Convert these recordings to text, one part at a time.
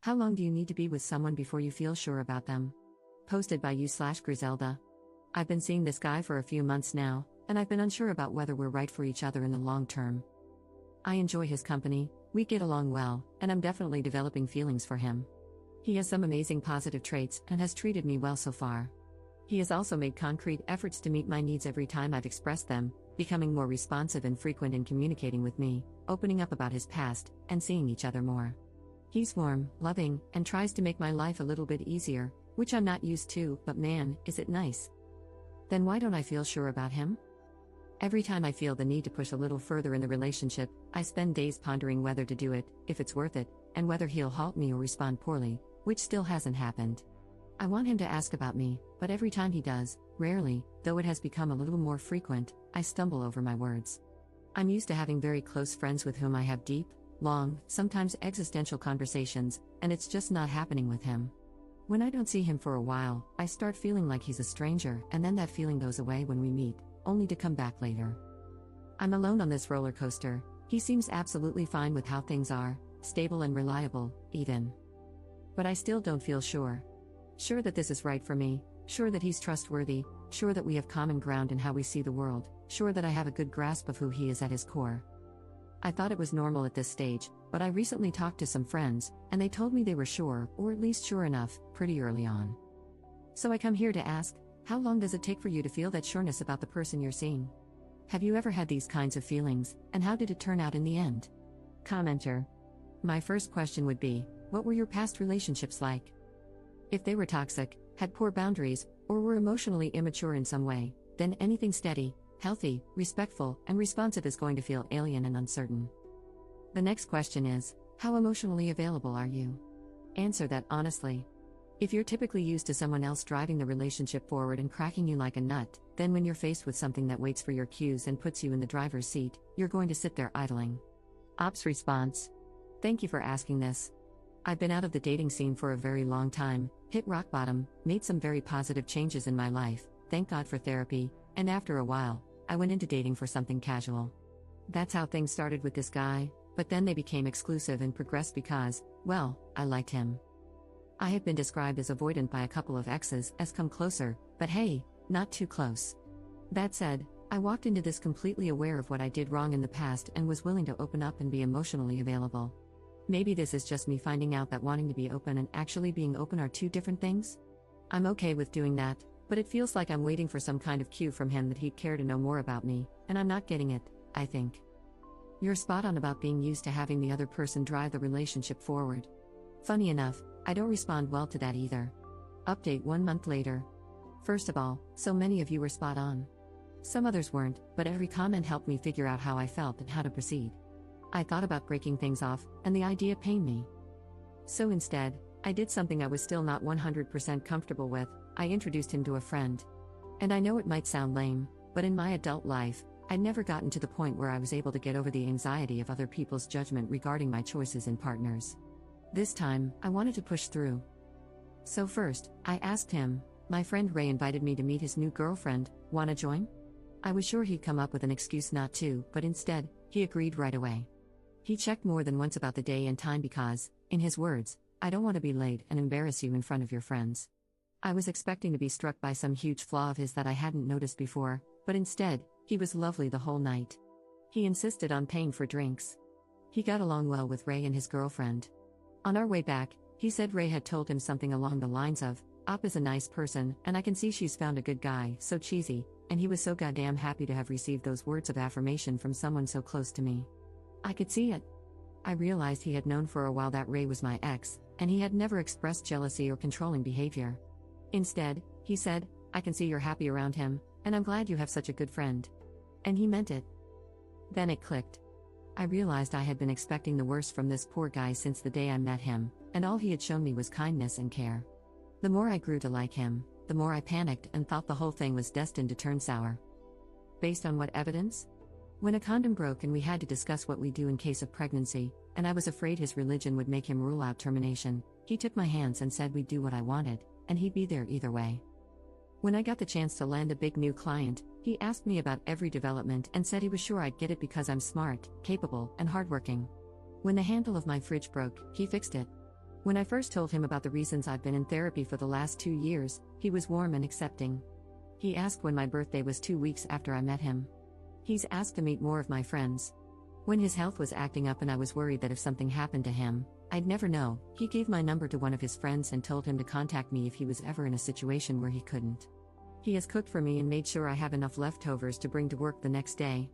How long do you need to be with someone before you feel sure about them? Posted by you/Griselda. I've been seeing this guy for a few months now, and I've been unsure about whether we're right for each other in the long term. I enjoy his company, we get along well, and I'm definitely developing feelings for him. He has some amazing positive traits and has treated me well so far. He has also made concrete efforts to meet my needs every time I've expressed them, becoming more responsive and frequent in communicating with me, opening up about his past, and seeing each other more. He's warm, loving, and tries to make my life a little bit easier, which I'm not used to, but man, is it nice. Then why don't I feel sure about him? Every time I feel the need to push a little further in the relationship, I spend days pondering whether to do it, if it's worth it, and whether he'll halt me or respond poorly, which still hasn't happened. I want him to ask about me, but every time he does, rarely, though it has become a little more frequent, I stumble over my words. I'm used to having very close friends with whom I have deep, long, sometimes existential conversations, and it's just not happening with him. When I don't see him for a while, I start feeling like he's a stranger, and then that feeling goes away when we meet, only to come back later. I'm alone on this roller coaster. He seems absolutely fine with how things are, stable and reliable, even. But I still don't feel sure. Sure that this is right for me, sure that he's trustworthy, sure that we have common ground in how we see the world, sure that I have a good grasp of who he is at his core. I thought it was normal at this stage, but I recently talked to some friends, and they told me they were sure, or at least sure enough, pretty early on. So I come here to ask, how long does it take for you to feel that sureness about the person you're seeing? Have you ever had these kinds of feelings, and how did it turn out in the end? Commenter. My first question would be, what were your past relationships like? If they were toxic, had poor boundaries, or were emotionally immature in some way, then anything steady, healthy, respectful, and responsive is going to feel alien and uncertain. The next question is, how emotionally available are you? Answer that honestly. If you're typically used to someone else driving the relationship forward and cracking you like a nut, then when you're faced with something that waits for your cues and puts you in the driver's seat, you're going to sit there idling. Ops response. Thank you for asking this. I've been out of the dating scene for a very long time, hit rock bottom, made some very positive changes in my life, thank God for therapy, and after a while, I went into dating for something casual. That's how things started with this guy, but then they became exclusive and progressed because, well, I liked him. I have been described as avoidant by a couple of exes as come closer, but hey, not too close. That said, I walked into this completely aware of what I did wrong in the past and was willing to open up and be emotionally available. Maybe this is just me finding out that wanting to be open and actually being open are two different things? I'm okay with doing that, but it feels like I'm waiting for some kind of cue from him that he'd care to know more about me, and I'm not getting it, I think. You're spot on about being used to having the other person drive the relationship forward. Funny enough, I don't respond well to that either. Update 1 month later. First of all, so many of you were spot on. Some others weren't, but every comment helped me figure out how I felt and how to proceed. I thought about breaking things off, and the idea pained me. So instead, I did something I was still not 100% comfortable with. I introduced him to a friend. And I know it might sound lame, but in my adult life, I'd never gotten to the point where I was able to get over the anxiety of other people's judgment regarding my choices in partners. This time, I wanted to push through. So first, I asked him, my friend Ray invited me to meet his new girlfriend, wanna join? I was sure he'd come up with an excuse not to, but instead, he agreed right away. He checked more than once about the day and time because, in his words, I don't want to be late and embarrass you in front of your friends. I was expecting to be struck by some huge flaw of his that I hadn't noticed before, but instead, he was lovely the whole night. He insisted on paying for drinks. He got along well with Ray and his girlfriend. On our way back, he said Ray had told him something along the lines of, Op is a nice person, and I can see she's found a good guy, so cheesy, and he was so goddamn happy to have received those words of affirmation from someone so close to me. I could see it. I realized he had known for a while that Ray was my ex, and he had never expressed jealousy or controlling behavior. Instead, he said, I can see you're happy around him, and I'm glad you have such a good friend. And he meant it. Then it clicked. I realized I had been expecting the worst from this poor guy since the day I met him, and all he had shown me was kindness and care. The more I grew to like him, the more I panicked and thought the whole thing was destined to turn sour. Based on what evidence? When a condom broke and we had to discuss what we do in case of pregnancy, and I was afraid his religion would make him rule out termination, he took my hands and said we'd do what I wanted, and he'd be there either way. When I got the chance to land a big new client, he asked me about every development and said he was sure I'd get it because I'm smart, capable, and hardworking. When the handle of my fridge broke, he fixed it. When I first told him about the reasons I've been in therapy for the last 2 years, he was warm and accepting. He asked when my birthday was 2 weeks after I met him. He's asked to meet more of my friends. When his health was acting up and I was worried that if something happened to him, I'd never know, he gave my number to one of his friends and told him to contact me if he was ever in a situation where he couldn't. He has cooked for me and made sure I have enough leftovers to bring to work the next day.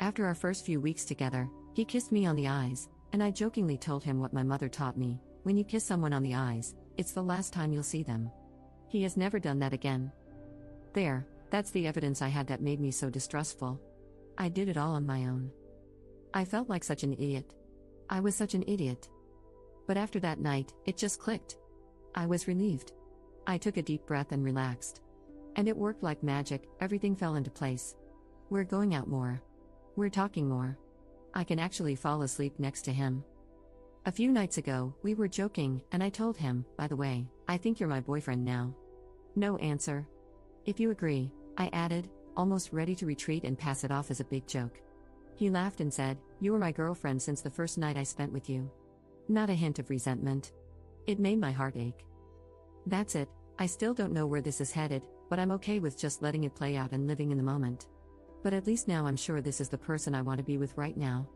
After our first few weeks together, he kissed me on the eyes, and I jokingly told him what my mother taught me: when you kiss someone on the eyes, it's the last time you'll see them. He has never done that again. That's the evidence I had that made me so distrustful. I did it all on my own. I felt like such an idiot. I was such an idiot. But after that night, it just clicked. I was relieved. I took a deep breath and relaxed. And it worked like magic, everything fell into place. We're going out more. We're talking more. I can actually fall asleep next to him. A few nights ago, we were joking, and I told him, by the way, I think you're my boyfriend now. No answer. If you agree, I added, almost ready to retreat and pass it off as a big joke. He laughed and said, you were my girlfriend since the first night I spent with you. Not a hint of resentment. It made my heart ache. That's it, I still don't know where this is headed, but I'm okay with just letting it play out and living in the moment. But at least now I'm sure this is the person I want to be with right now.